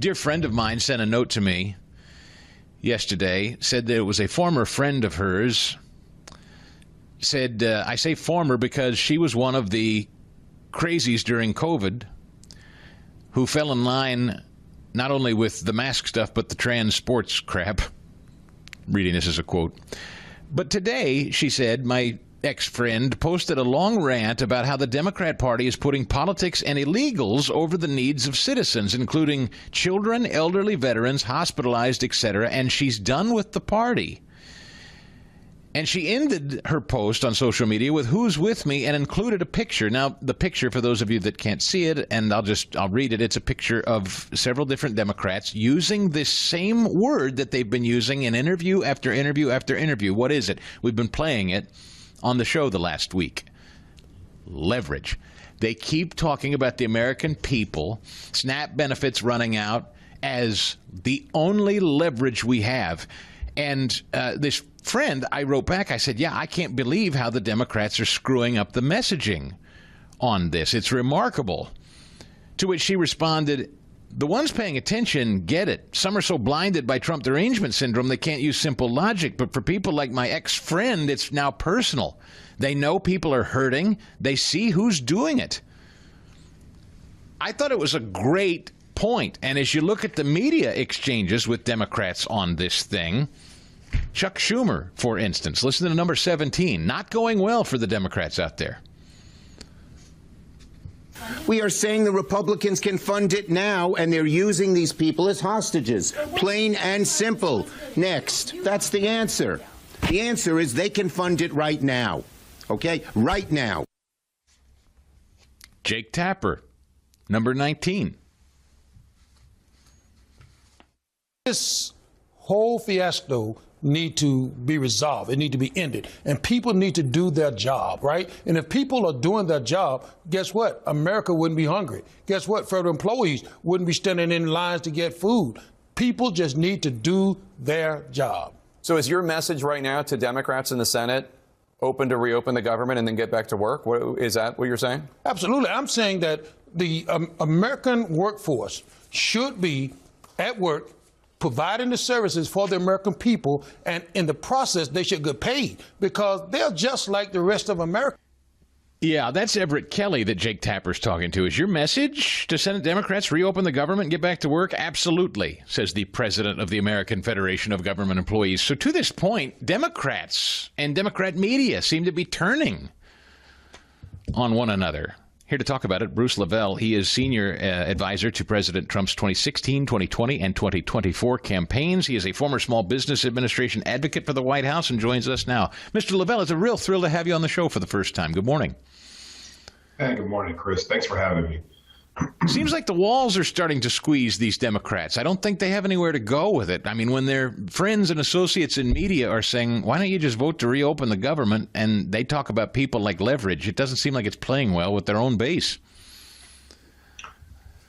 dear friend of mine sent a note to me yesterday, said that it was a former friend of hers. Said, I say former because she was one of the crazies during COVID who fell in line not only with the mask stuff, but the trans sports crap. Reading this as a quote. But today, she said, my ex-friend posted a long rant about how the Democrat Party is putting politics and illegals over the needs of citizens, including children, elderly veterans, hospitalized, etc., and she's done with the party. And she ended her post on social media with "Who's with me?" and included a picture. Now, the picture, for those of you that can't see it, and I'll read it. It's a picture of several different Democrats using this same word that they've been using in interview after interview after interview. What is it? We've been playing it on the show the last week. Leverage. They keep talking about the American people, SNAP benefits running out, as the only leverage we have. And this friend, I wrote back, I said, yeah, I can't believe how the Democrats are screwing up the messaging on this. It's remarkable. To which she responded, the ones paying attention get it. Some are so blinded by Trump derangement syndrome they can't use simple logic. But for people like my ex-friend, it's now personal. They know people are hurting. They see who's doing it. I thought it was a great point. And as you look at the media exchanges with Democrats on this thing, Chuck Schumer, for instance, listen to number 17, not going well for the Democrats out there. We are saying the Republicans can fund it now, and they're using these people as hostages. Plain and simple. Next. That's the answer. The answer is they can fund it right now. Okay? Right now. Jake Tapper, number 19. This whole fiasco need to be resolved. It need to be ended. And people need to do their job, right? And if people are doing their job, guess what? America wouldn't be hungry. Guess what? Federal employees wouldn't be standing in lines to get food. People just need to do their job. So is your message right now to Democrats in the Senate open to reopen the government and then get back to work? Is that what you're saying? Absolutely. I'm saying that the American workforce should be at work providing the services for the American people, and in the process, they should get paid because they're just like the rest of America. Yeah, that's Everett Kelly that Jake Tapper's talking to. Is your message to Senate Democrats reopen the government and get back to work? Absolutely, says the president of the American Federation of Government Employees. So to this point, Democrats and Democrat media seem to be turning on one another. Here to talk about it, Bruce Levell. He is senior advisor to President Trump's 2016, 2020, and 2024 campaigns. He is a former Small Business Administration advocate for the White House and joins us now. Mr. Levell, it's a real thrill to have you on the show for the first time. Good morning. Hey, good morning, Chris. Thanks for having me. Seems like the walls are starting to squeeze these Democrats. I don't think they have anywhere to go with it. I mean, when their friends and associates in media are saying, why don't you just vote to reopen the government? And they talk about people like leverage. It doesn't seem like it's playing well with their own base.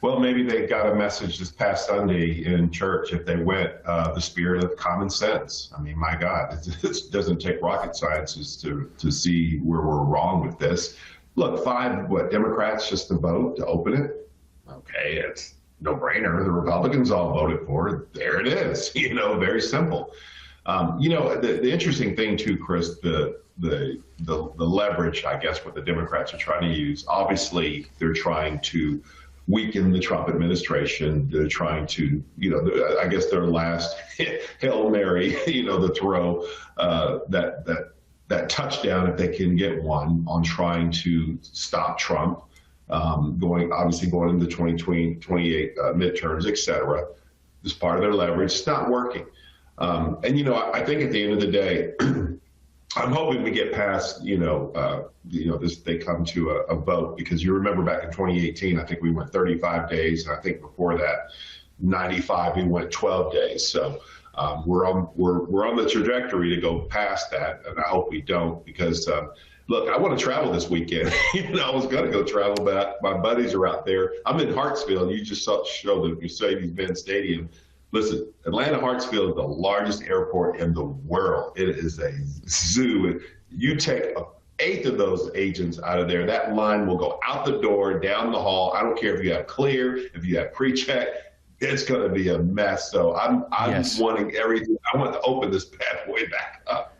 Well, maybe they got a message this past Sunday in church if they went, the spirit of common sense. I mean, my God, it doesn't take rocket scientists to see where we're wrong with this. Look, 5 Democrats just to vote to open it? Okay, it's no brainer. The Republicans all voted for it. There it is. Very simple. The interesting thing too, Chris, the leverage, I guess, what the Democrats are trying to use. Obviously, they're trying to weaken the Trump administration. They're trying to, I guess their last Hail Mary, to throw that touchdown, if they can get one, on trying to stop Trump, going into 2028 midterms, et cetera. As part of their leverage. It's not working. I think at the end of the day, I'm hoping we get past, they come to a vote, because you remember back in 2018, I think we went 35 days. And I think before that, 95, we went 12 days. So we're on the trajectory to go past that, and I hope we don't, because look, I want to travel this weekend. I was going to go travel, but my buddies are out there. I'm in Hartsfield. You just showed the Mercedes-Benz Stadium. Listen, Atlanta Hartsfield is the largest airport in the world. It is a zoo. You take 1/8 of those agents out of there, that line will go out the door, down the hall. I don't care if you have clear, if you have pre-check. It's going to be a mess. So I'm Yes. wanting everything. I want to open this pathway back up.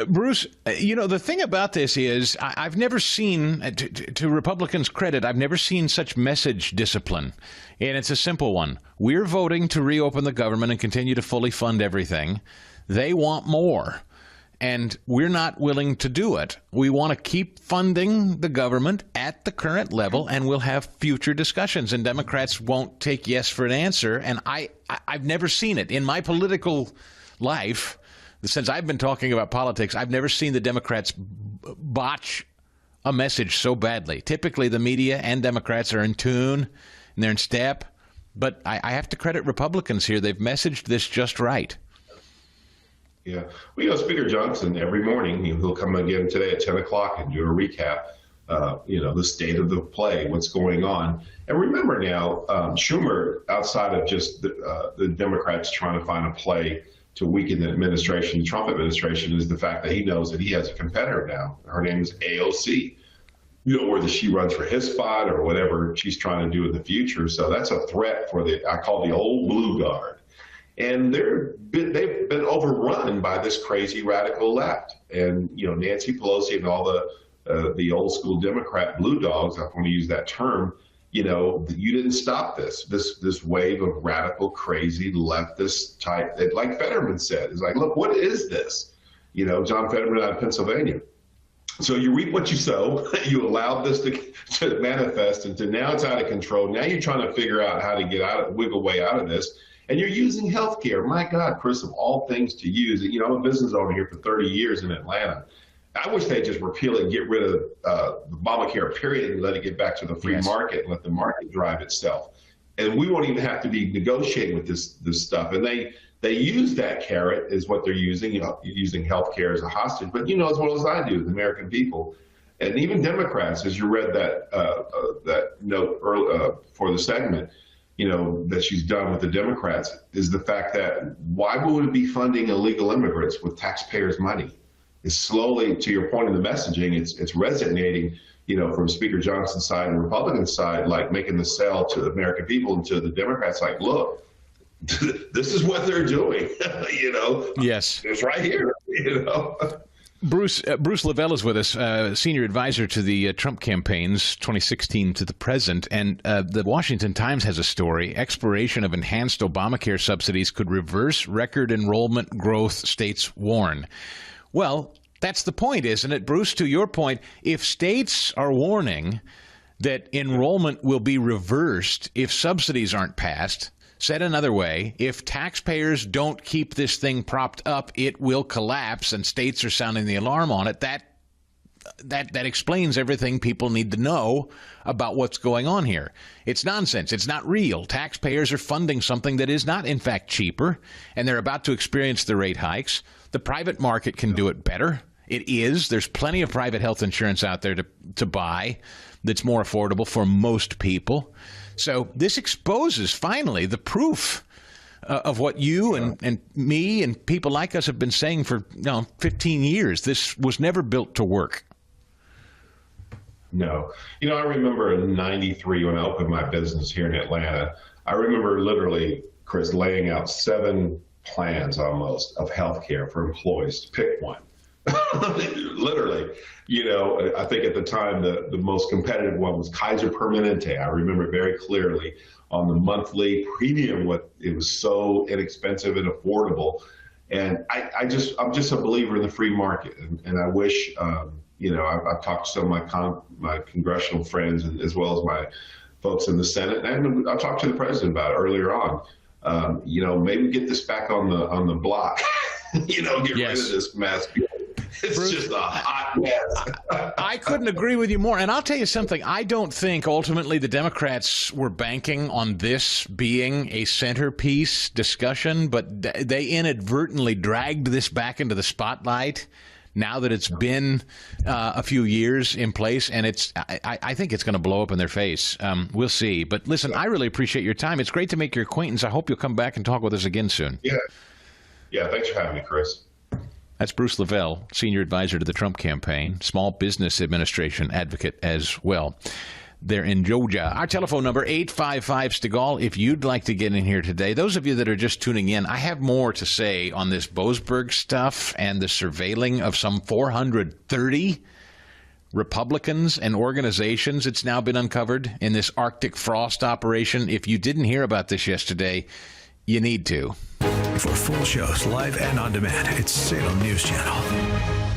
Bruce, the thing about this is I've never seen, to Republicans' credit, I've never seen such message discipline. And it's a simple one. We're voting to reopen the government and continue to fully fund everything. They want more. And we're not willing to do it. We want to keep funding the government at the current level, and we'll have future discussions. And Democrats won't take yes for an answer. And I've never seen it. In my political life, since I've been talking about politics, I've never seen the Democrats botch a message so badly. Typically, the media and Democrats are in tune, and they're in step. But I have to credit Republicans here. They've messaged this just right. Yeah. Well, Speaker Johnson, every morning, he'll come again today at 10 o'clock and do a recap, the state of the play, what's going on. And remember now, Schumer, outside of just the Democrats trying to find a play to weaken the administration, the Trump administration, is the fact that he knows that he has a competitor now. Her name is AOC. Whether she runs for his spot or whatever she's trying to do in the future. So that's a threat for I call the old blue guard. And they've been overrun by this crazy radical left. And, Nancy Pelosi and all the old school Democrat blue dogs, I want to use that term, you didn't stop this wave of radical, crazy leftist type, like Fetterman said. It's like, look, what is this? John Fetterman out of Pennsylvania. So you reap what you sow. You allowed this to manifest, and now it's out of control. Now you're trying to figure out how to wiggle way out of this. And you're using healthcare. My God, Chris, of all things to use. I'm a business owner here for 30 years in Atlanta. I wish they'd just repeal it and get rid of Obamacare, period, and let it get back to the free market and let the market drive itself. And we won't even have to be negotiating with this stuff. And they use that carrot is what they're using, using healthcare as a hostage. But as well as I do, the American people, and even Democrats, as you read that note early, for the segment, that she's done with the Democrats, is the fact that why would it be funding illegal immigrants with taxpayers' money? It's slowly, to your point in the messaging, it's resonating, from Speaker Johnson's side and Republican side, like making the sell to the American people and to the Democrats, like, look, this is what they're doing, Yes. It's right here, Bruce Levell is with us, senior advisor to the Trump campaigns 2016 to the present. And the Washington Times has a story. Expiration of enhanced Obamacare subsidies could reverse record enrollment growth, states warn. Well, that's the point, isn't it, Bruce? To your point, if states are warning that enrollment will be reversed if subsidies aren't passed, said another way, if taxpayers don't keep this thing propped up, it will collapse, and states are sounding the alarm on it. That explains everything people need to know about what's going on here. It's nonsense. It's not real. Taxpayers are funding something that is not, in fact, cheaper, and they're about to experience the rate hikes. The private market can do it better. It is. There's plenty of private health insurance out there to buy that's more affordable for most people. So this exposes, finally, the proof of what you and me and people like us have been saying for 15 years. This was never built to work. No. I remember in 93 when I opened my business here in Atlanta, I remember literally, Chris, laying out 7 plans almost of health care for employees to pick one. Literally, I think at the time the most competitive one was Kaiser Permanente. I remember very clearly on the monthly premium, it was so inexpensive and affordable. And I'm just a believer in the free market. And I wish, I've talked to some of my congressional friends and as well as my folks in the Senate. And I talked to the president about it earlier on. Maybe get this back on the block, get rid of this mess. It's Bruce, just a hot mess. I couldn't agree with you more. And I'll tell you something. I don't think ultimately the Democrats were banking on this being a centerpiece discussion, but they inadvertently dragged this back into the spotlight now that it's been a few years in place. And I think it's going to blow up in their face. We'll see. But listen, I really appreciate your time. It's great to make your acquaintance. I hope you'll come back and talk with us again soon. Yeah. Thanks for having me, Chris. That's Bruce Levell, senior advisor to the Trump campaign, Small Business Administration advocate as well. there in Georgia. Our telephone number, 855-STIGAL, if you'd like to get in here today. Those of you that are just tuning in, I have more to say on this Boasberg stuff and the surveilling of some 430 Republicans and organizations. It's now been uncovered in this Arctic frost operation. If you didn't hear about this yesterday, you need to. For full shows, live and on demand, it's Salem News Channel.